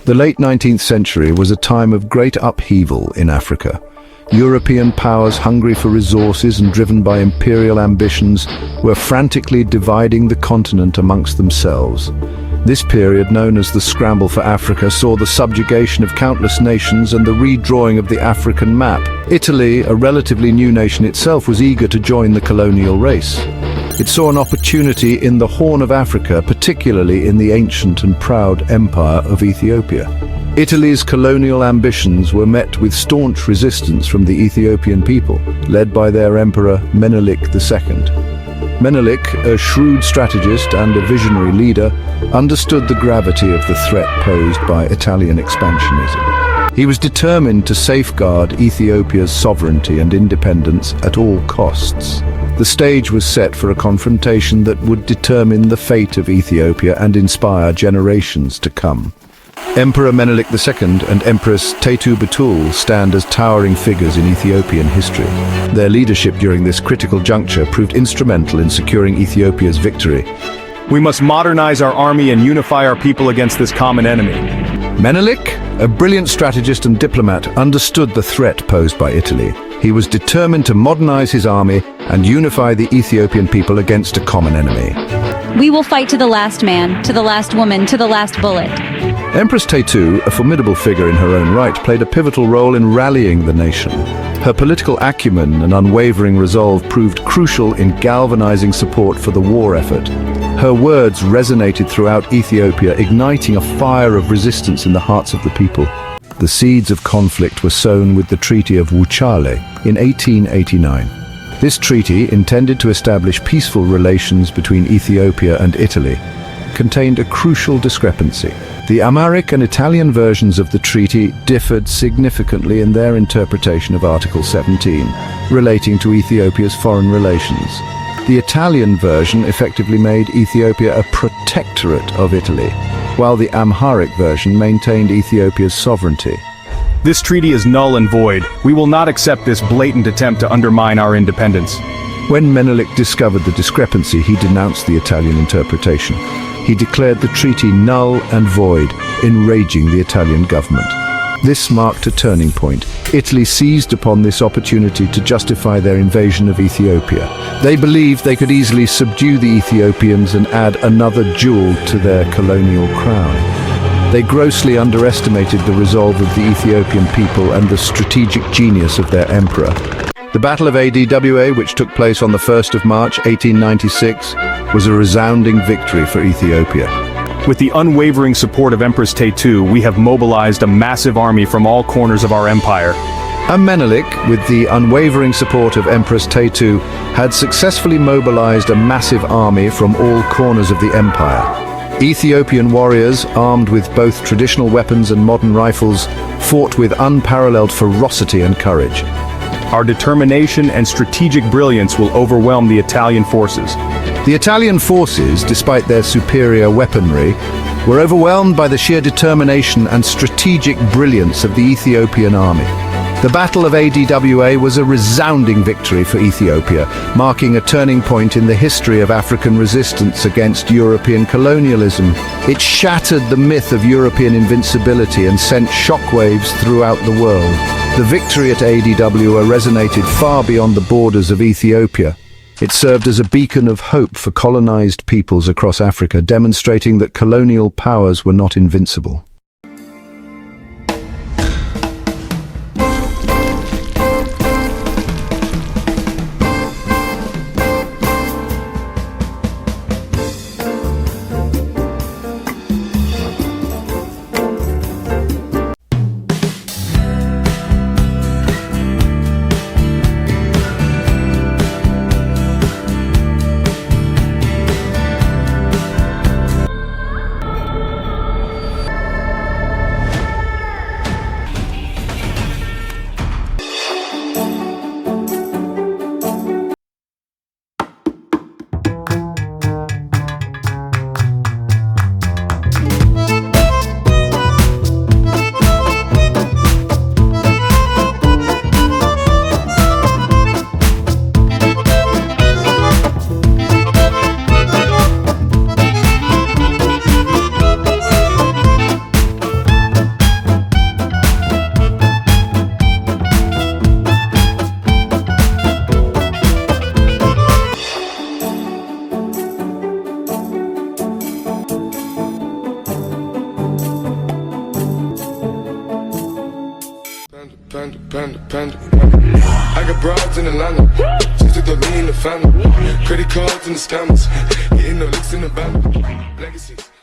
The late 19th century was a time of great upheaval in Africa. European powers hungry for resources and driven by imperial ambitions were frantically dividing the continent amongst themselves. This period, known as the Scramble for Africa, saw the subjugation of countless nations and the redrawing of the African map. Italy, a relatively new nation itself, was eager to join the colonial race. It saw an opportunity in the Horn of Africa, particularly in the ancient and proud empire of Ethiopia. Italy's colonial ambitions were met with staunch resistance from the Ethiopian people, led by their emperor Menelik II. Menelik, a shrewd strategist and a visionary leader, understood the gravity of the threat posed by Italian expansionism. He was determined to safeguard Ethiopia's sovereignty and independence at all costs. The stage was set for a confrontation that would determine the fate of Ethiopia and inspire generations to come. Emperor Menelik II and Empress Teitu Betul stand as towering figures in Ethiopian history. Their leadership during this critical juncture proved instrumental in securing Ethiopia's victory. We must modernize our army and unify our people against this common enemy. Menelik, a brilliant strategist and diplomat, understood the threat posed by Italy. He was determined to modernize his army and unify the Ethiopian people against a common enemy. We will fight to the last man, to the last woman, to the last bullet. Empress Teitu, a formidable figure in her own right, played a pivotal role in rallying the nation. Her political acumen and unwavering resolve proved crucial in galvanizing support for the war effort. Her words resonated throughout Ethiopia, igniting a fire of resistance in the hearts of the people. The seeds of conflict were sown with the Treaty of Wuchale in 1889. This treaty, intended to establish peaceful relations between Ethiopia and Italy, contained a crucial discrepancy. The Amharic and Italian versions of the treaty differed significantly in their interpretation of Article 17, relating to Ethiopia's foreign relations. The Italian version effectively made Ethiopia a protectorate of Italy, while the Amharic version maintained Ethiopia's sovereignty. This treaty is null and void. We will not accept this blatant attempt to undermine our independence. When Menelik discovered the discrepancy, he denounced the Italian interpretation. He declared the treaty null and void, enraging the Italian government. This marked a turning point. Italy seized upon this opportunity to justify their invasion of Ethiopia. They believed they could easily subdue the Ethiopians and add another jewel to their colonial crown. They grossly underestimated the resolve of the Ethiopian people and the strategic genius of their emperor. The Battle of Adwa, which took place on the 1st of March 1896, was a resounding victory for Ethiopia. With the unwavering support of Empress Teitu, we have mobilized a massive army from all corners of our empire. And Menelik, with the unwavering support of Empress Teitu, had successfully mobilized a massive army from all corners of the empire. Ethiopian warriors, armed with both traditional weapons and modern rifles, fought with unparalleled ferocity and courage. Our determination and strategic brilliance will overwhelm the Italian forces. The Italian forces, despite their superior weaponry, were overwhelmed by the sheer determination and strategic brilliance of the Ethiopian army. The Battle of Adwa was a resounding victory for Ethiopia, marking a turning point in the history of African resistance against European colonialism. It shattered the myth of European invincibility and sent shockwaves throughout the world. The victory at Adwa resonated far beyond the borders of Ethiopia. It served as a beacon of hope for colonized peoples across Africa, demonstrating that colonial powers were not invincible. panda, panda. I got broads in Atlanta, just to throw me in the family. Credit cards and the scammers, hitting the licks in the band. Legacies.